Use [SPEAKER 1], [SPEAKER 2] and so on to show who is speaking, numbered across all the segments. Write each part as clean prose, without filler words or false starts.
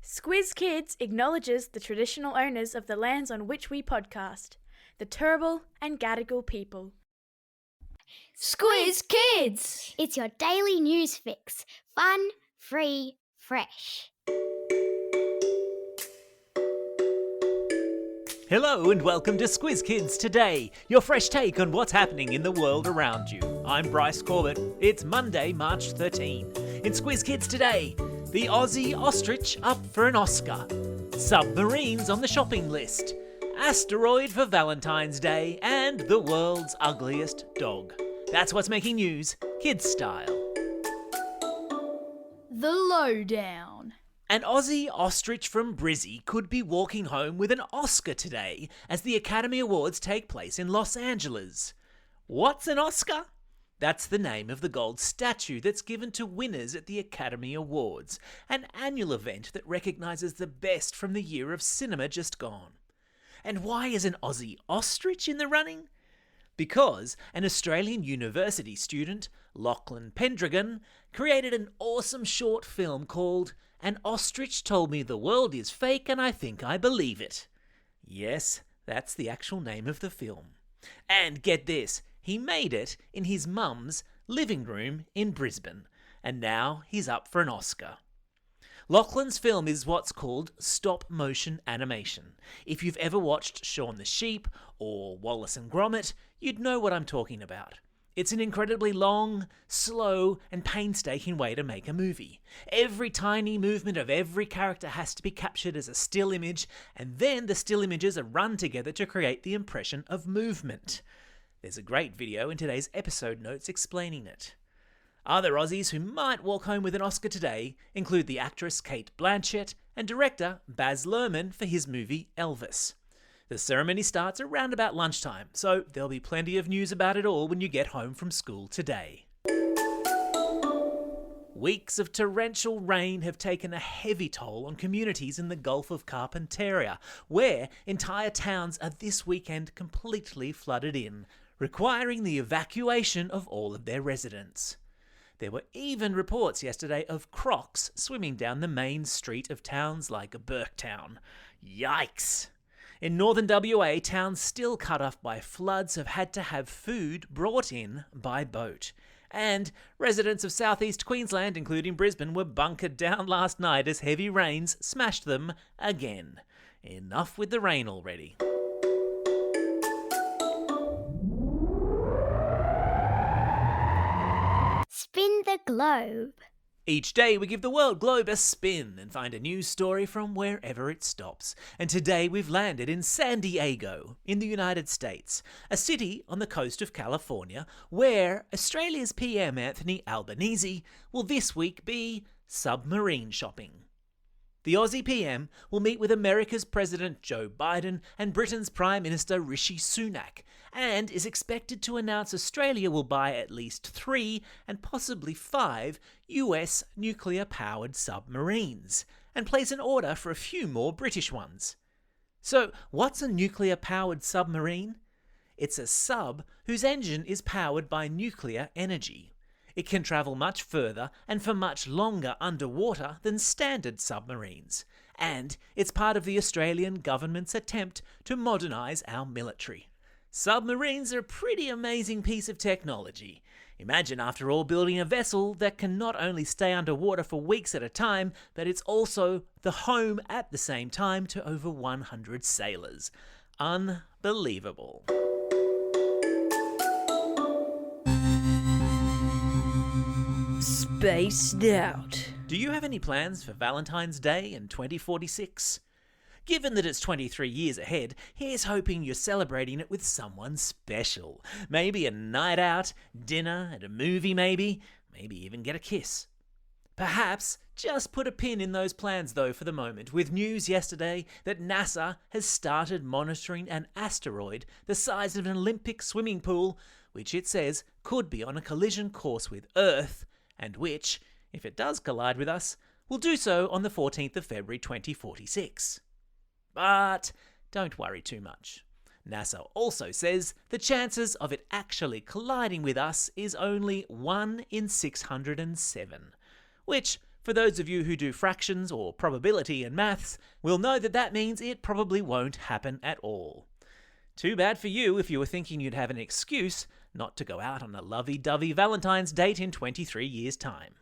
[SPEAKER 1] Squiz Kids acknowledges the traditional owners of the lands on which we podcast, the Turrbal and Gadigal people.
[SPEAKER 2] Squiz Kids!
[SPEAKER 3] It's your daily news fix. Fun, free, fresh.
[SPEAKER 4] Hello and welcome to Squiz Kids Today, your fresh take on what's happening in the world around you. I'm Bryce Corbett. It's Monday, March 13. In Squiz Kids Today, the Aussie ostrich up for an Oscar, submarines on the shopping list, asteroid for Valentine's Day, and the world's ugliest dog. That's what's making news, kids style.
[SPEAKER 2] The lowdown.
[SPEAKER 4] An Aussie ostrich from Brizzy could be walking home with an Oscar today as the Academy Awards take place in Los Angeles. What's an Oscar? That's the name of the gold statue that's given to winners at the Academy Awards, an annual event that recognises the best from the year of cinema just gone. And why is an Aussie ostrich in the running? Because an Australian university student, Lachlan Pendragon, created an awesome short film called An Ostrich Told Me the World Is Fake and I Think I Believe It. Yes, that's the actual name of the film. And get this, he made it in his mum's living room in Brisbane, and now he's up for an Oscar. Lachlan's film is what's called stop-motion animation. If you've ever watched Shaun the Sheep or Wallace and Gromit, you'd know what I'm talking about. It's an incredibly long, slow, and painstaking way to make a movie. Every tiny movement of every character has to be captured as a still image, and then the still images are run together to create the impression of movement. There's a great video in today's episode notes explaining it. Other Aussies who might walk home with an Oscar today include the actress Cate Blanchett and director Baz Luhrmann for his movie Elvis. The ceremony starts around about lunchtime, so there'll be plenty of news about it all when you get home from school today. Weeks of torrential rain have taken a heavy toll on communities in the Gulf of Carpentaria, where entire towns are this weekend completely flooded in, requiring the evacuation of all of their residents. There were even reports yesterday of crocs swimming down the main street of towns like Burketown. Yikes! In northern WA, towns still cut off by floods have had to have food brought in by boat. And residents of southeast Queensland, including Brisbane, were bunkered down last night as heavy rains smashed them again. Enough with the rain already.
[SPEAKER 3] Spin the globe.
[SPEAKER 4] Each day we give the world globe a spin and find a news story from wherever it stops. And today we've landed in San Diego, in the United States, a city on the coast of California, where Australia's PM Anthony Albanese will this week be submarine shopping. The Aussie PM will meet with America's President Joe Biden and Britain's Prime Minister Rishi Sunak, and is expected to announce Australia will buy at least 3 and possibly 5 US nuclear-powered submarines, and place an order for a few more British ones. So, what's a nuclear-powered submarine? It's a sub whose engine is powered by nuclear energy. It can travel much further and for much longer underwater than standard submarines, and it's part of the Australian government's attempt to modernise our military. Submarines are a pretty amazing piece of technology. Imagine, after all, building a vessel that can not only stay underwater for weeks at a time, but it's also the home at the same time to over 100 sailors. Unbelievable.
[SPEAKER 2] Spaced out.
[SPEAKER 4] Do you have any plans for Valentine's Day in 2046? Given that it's 23 years ahead, here's hoping you're celebrating it with someone special. Maybe a night out, dinner, and a movie maybe even get a kiss. Perhaps just put a pin in those plans though for the moment, with news yesterday that NASA has started monitoring an asteroid the size of an Olympic swimming pool, which it says could be on a collision course with Earth, and which, if it does collide with us, will do so on the 14th of February 2046. But don't worry too much. NASA also says the chances of it actually colliding with us is only 1 in 607, which For those of you who do fractions or probability and maths, will know that that means it probably won't happen at all. Too bad for you if you were thinking you'd have an excuse not to go out on a lovey-dovey Valentine's date in 23 years' time.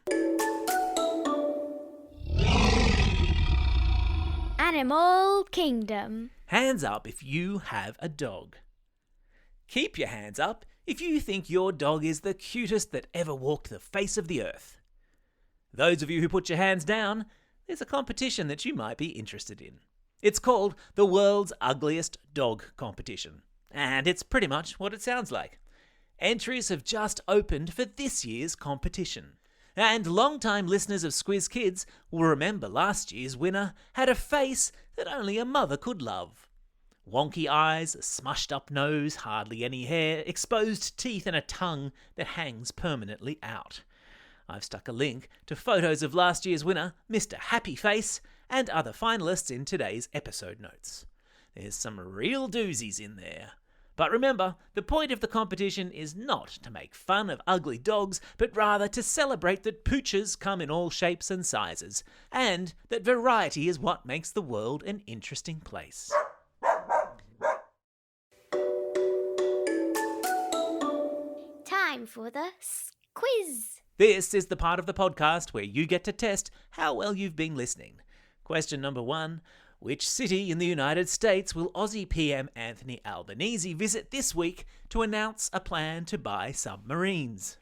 [SPEAKER 3] Animal Kingdom.
[SPEAKER 4] Hands up if you have a dog. Keep your hands up if you think your dog is the cutest that ever walked the face of the earth. Those of you who put your hands down, there's a competition that you might be interested in. It's called the World's Ugliest Dog Competition, and it's pretty much what it sounds like. Entries have just opened for this year's competition, and long-time listeners of Squiz Kids will remember last year's winner had a face that only a mother could love. Wonky eyes, a smushed-up nose, hardly any hair, exposed teeth and a tongue that hangs permanently out. I've stuck a link to photos of last year's winner, Mr. Happy Face, and other finalists in today's episode notes. There's some real doozies in there. But remember, the point of the competition is not to make fun of ugly dogs, but rather to celebrate that pooches come in all shapes and sizes, and that variety is what makes the world an interesting place.
[SPEAKER 3] Time for the quiz.
[SPEAKER 4] This is the part of the podcast where you get to test how well you've been listening. Question number 1. Which city in the United States will Aussie PM Anthony Albanese visit this week to announce a plan to buy submarines?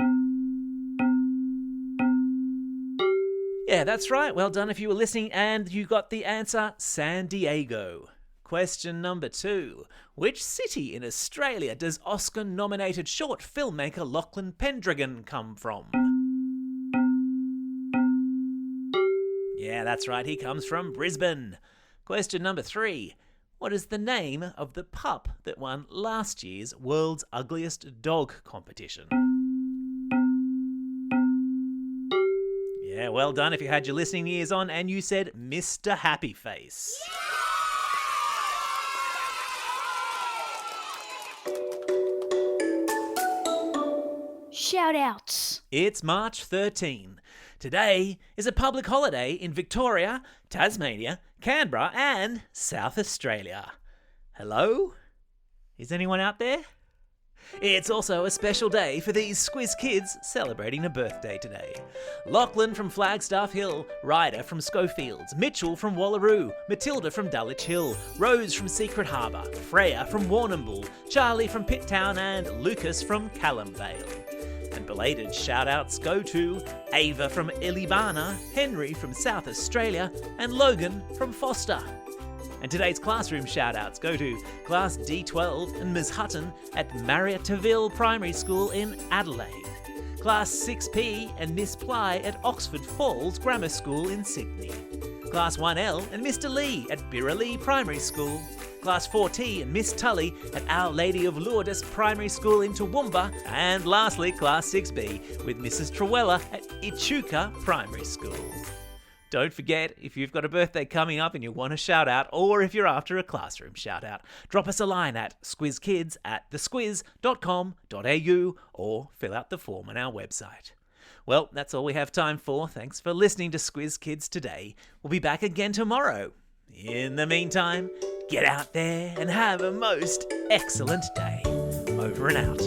[SPEAKER 4] Yeah, that's right. Well done if you were listening and you got the answer, San Diego. Question number 2. Which city in Australia does Oscar-nominated short filmmaker Lachlan Pendragon come from? Yeah, that's right. He comes from Brisbane. Question number 3. What is the name of the pup that won last year's World's Ugliest Dog competition? Yeah, well done if you had your listening ears on and you said Mr. Happy Face.
[SPEAKER 2] Shout outs.
[SPEAKER 4] It's March 13. Today is a public holiday in Victoria, Tasmania, Canberra and South Australia. Hello? Is anyone out there? It's also a special day for these Squiz Kids celebrating a birthday today. Lachlan from Flagstaff Hill, Ryder from Schofields, Mitchell from Wallaroo, Matilda from Dulwich Hill, Rose from Secret Harbour, Freya from Warrnambool, Charlie from Pitt Town and Lucas from Callum Vale. And belated shout-outs go to Ava from Ilibana, Henry from South Australia, and Logan from Foster. And today's classroom shout-outs go to Class D12 and Ms Hutton at Marriottville Primary School in Adelaide, Class 6P and Miss Ply at Oxford Falls Grammar School in Sydney, Class 1L and Mr Lee at Birralea Primary School, Class 4T and Miss Tully at Our Lady of Lourdes Primary School in Toowoomba, and lastly Class 6B with Mrs Trewella at Echuca Primary School. Don't forget, if you've got a birthday coming up and you want a shout out, or if you're after a classroom shout out, drop us a line at squizkids@thesquiz.com.au or fill out the form on our website. Well, that's all we have time for. Thanks for listening to Squiz Kids today. We'll be back again tomorrow. In the meantime, get out there and have a most excellent day. Over and out.